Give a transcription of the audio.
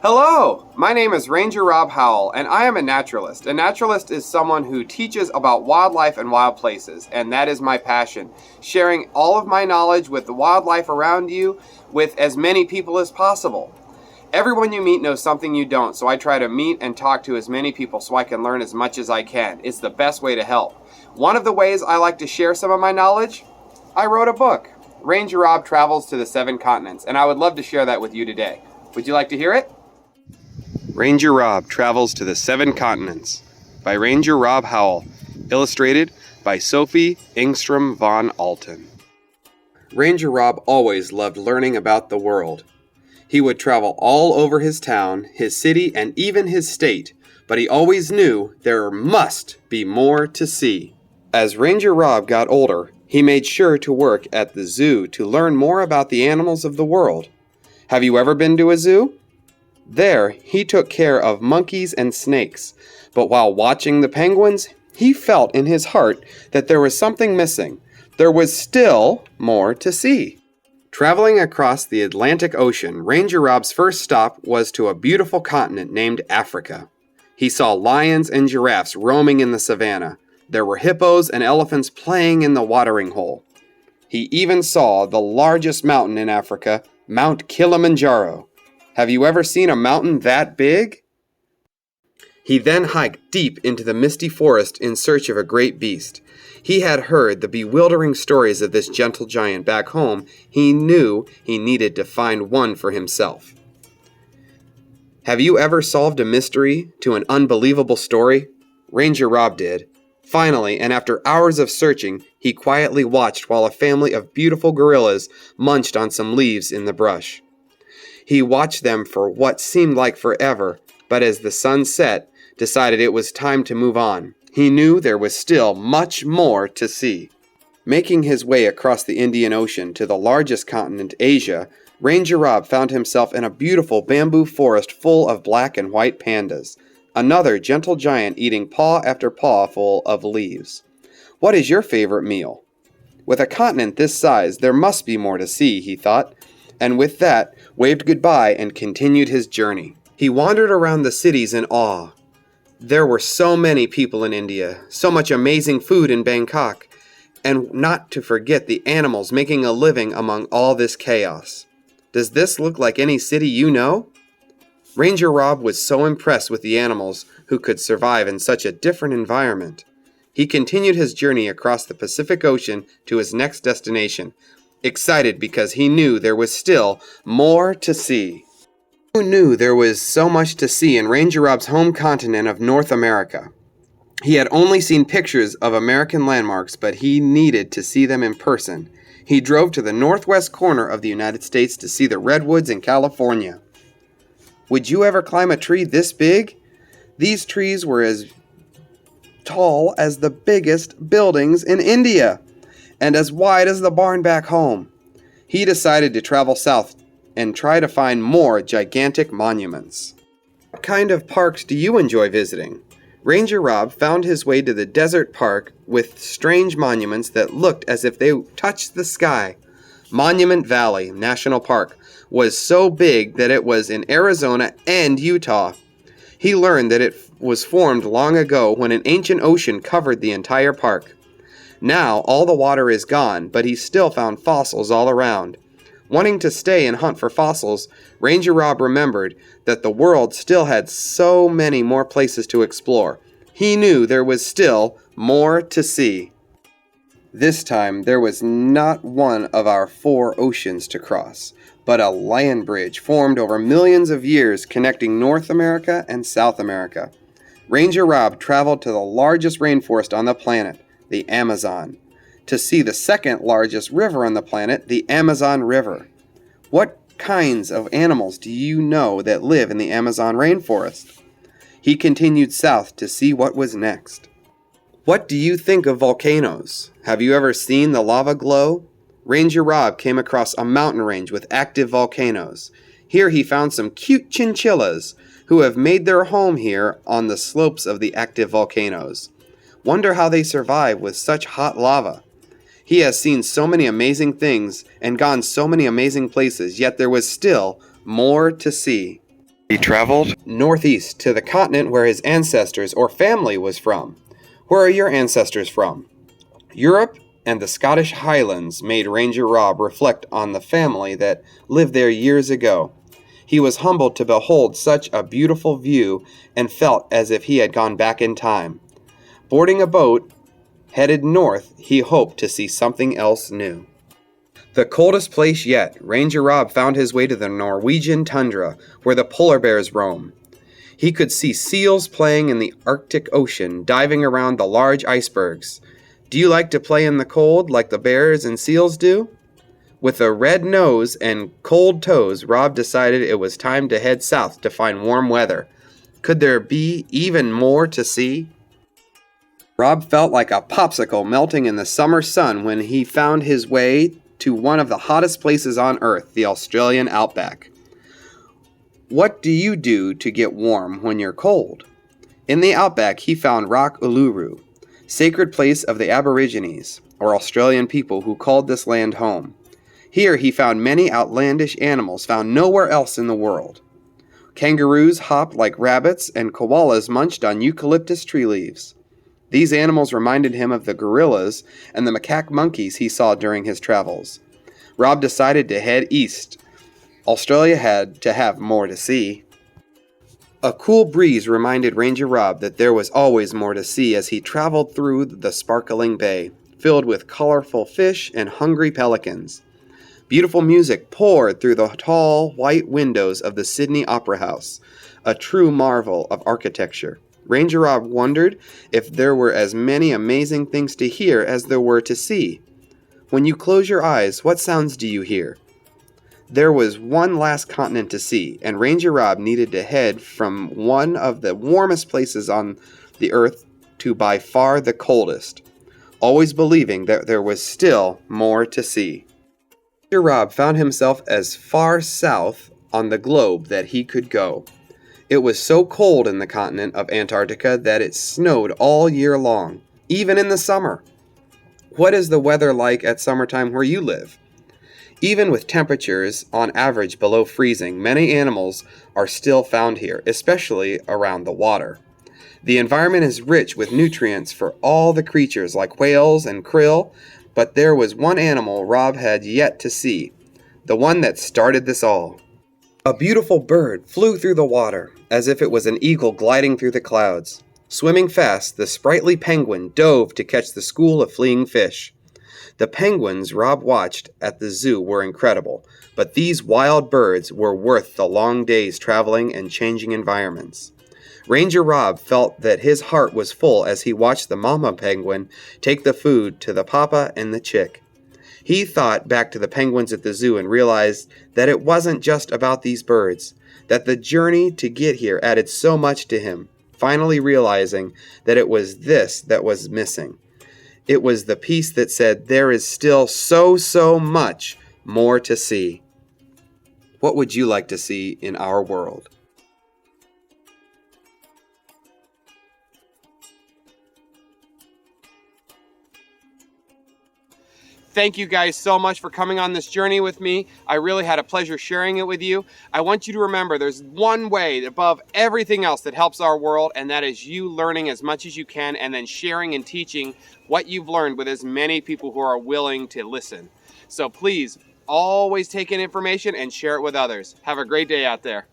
Hello, my name is Ranger Rob Howell, and I am a naturalist. A naturalist is someone who teaches about wildlife and wild places, and that is my passion. Sharing all of my knowledge with the wildlife around you with as many people as possible. Everyone you meet knows something you don't, so I try to meet and talk to as many people so I can learn as much as I can. It's the best way to help. One of the ways I like to share some of my knowledge, I wrote a book. Ranger Rob Travels to the 7 Continents, and I would love to share that with you today. Would you like to hear it? Ranger Rob Travels to the 7 Continents by Ranger Rob Howell, illustrated by Sophie Engstrom von Alten. Ranger Rob always loved learning about the world. He would travel all over his town, his city, and even his state, but he always knew there must be more to see. As Ranger Rob got older, he made sure to work at the zoo to learn more about the animals of the world. Have you ever been to a zoo? There, he took care of monkeys and snakes, but while watching the penguins, he felt in his heart that there was something missing. There was still more to see. Traveling across the Atlantic Ocean, Ranger Rob's first stop was to a beautiful continent named Africa. He saw lions and giraffes roaming in the savannah. There were hippos and elephants playing in the watering hole. He even saw the largest mountain in Africa, Mount Kilimanjaro. Have you ever seen a mountain that big? He then hiked deep into the misty forest in search of a great beast. He had heard the bewildering stories of this gentle giant back home. He knew he needed to find one for himself. Have you ever solved a mystery to an unbelievable story? Ranger Rob did. Finally, and after hours of searching, he quietly watched while a family of beautiful gorillas munched on some leaves in the brush. He watched them for what seemed like forever, but as the sun set, decided it was time to move on. He knew there was still much more to see. Making his way across the Indian Ocean to the largest continent, Asia, Ranger Rob found himself in a beautiful bamboo forest full of black and white pandas. Another gentle giant eating paw after paw full of leaves. What is your favorite meal? With a continent this size, there must be more to see, he thought, and with that, waved goodbye and continued his journey. He wandered around the cities in awe. There were so many people in India, so much amazing food in Bangkok, and not to forget the animals making a living among all this chaos. Does this look like any city you know? Ranger Rob was so impressed with the animals who could survive in such a different environment. He continued his journey across the Pacific Ocean to his next destination, excited because he knew there was still more to see. Who knew there was so much to see in Ranger Rob's home continent of North America? He had only seen pictures of American landmarks, but he needed to see them in person. He drove to the northwest corner of the United States to see the redwoods in California. Would you ever climb a tree this big? These trees were as tall as the biggest buildings in India, and as wide as the barn back home. He decided to travel south and try to find more gigantic monuments. What kind of parks do you enjoy visiting? Ranger Rob found his way to the desert park with strange monuments that looked as if they touched the sky. Monument Valley National Park was so big that it was in Arizona and Utah. He learned that it was formed long ago when an ancient ocean covered the entire park. Now all the water is gone, but he still found fossils all around. Wanting to stay and hunt for fossils, Ranger Rob remembered that the world still had so many more places to explore. He knew there was still more to see. This time, there was not one of our 4 oceans to cross, but a land bridge formed over millions of years connecting North America and South America. Ranger Rob traveled to the largest rainforest on the planet, the Amazon, to see the second largest river on the planet, the Amazon River. What kinds of animals do you know that live in the Amazon rainforest? He continued south to see what was next. What do you think of volcanoes? Have you ever seen the lava glow? Ranger Rob came across a mountain range with active volcanoes. Here he found some cute chinchillas who have made their home here on the slopes of the active volcanoes. Wonder how they survive with such hot lava. He has seen so many amazing things and gone so many amazing places, yet there was still more to see. He traveled northeast to the continent where his ancestors or family was from. Where are your ancestors from? Europe and the Scottish Highlands made Ranger Rob reflect on the family that lived there years ago. He was humbled to behold such a beautiful view and felt as if he had gone back in time. Boarding a boat headed north, he hoped to see something else new. The coldest place yet, Ranger Rob found his way to the Norwegian tundra, where the polar bears roam. He could see seals playing in the Arctic Ocean, diving around the large icebergs. Do you like to play in the cold like the bears and seals do? With a red nose and cold toes, Rob decided it was time to head south to find warm weather. Could there be even more to see? Rob felt like a popsicle melting in the summer sun when he found his way to one of the hottest places on Earth, the Australian outback. What do you do to get warm when you're cold? In the outback, he found Rock Uluru, sacred place of the Aborigines, or Australian people who called this land home. Here he found many outlandish animals found nowhere else in the world. Kangaroos hopped like rabbits, and koalas munched on eucalyptus tree leaves. These animals reminded him of the gorillas and the macaque monkeys he saw during his travels. Rob decided to head east. Australia had to have more to see. A cool breeze reminded Ranger Rob that there was always more to see as he traveled through the sparkling bay, filled with colorful fish and hungry pelicans. Beautiful music poured through the tall, white windows of the Sydney Opera House, a true marvel of architecture. Ranger Rob wondered if there were as many amazing things to hear as there were to see. When you close your eyes, what sounds do you hear? There was one last continent to see, and Ranger Rob needed to head from one of the warmest places on the earth to by far the coldest, always believing that there was still more to see. Ranger Rob found himself as far south on the globe that he could go. It was so cold in the continent of Antarctica that it snowed all year long, even in the summer. What is the weather like at summertime where you live? Even with temperatures on average below freezing, many animals are still found here, especially around the water. The environment is rich with nutrients for all the creatures like whales and krill, but there was one animal Rob had yet to see, the one that started this all. A beautiful bird flew through the water, as if it was an eagle gliding through the clouds. Swimming fast, the sprightly penguin dove to catch the school of fleeing fish. The penguins Rob watched at the zoo were incredible, but these wild birds were worth the long days traveling and changing environments. Ranger Rob felt that his heart was full as he watched the mama penguin take the food to the papa and the chick. He thought back to the penguins at the zoo and realized that it wasn't just about these birds, that the journey to get here added so much to him, finally realizing that it was this that was missing. It was the piece that said there is still so much more to see. What would you like to see in our world? Thank you guys so much for coming on this journey with me. I really had a pleasure sharing it with you. I want you to remember there's one way above everything else that helps our world, and that is you learning as much as you can and then sharing and teaching what you've learned with as many people who are willing to listen. So please, always take in information and share it with others. Have a great day out there.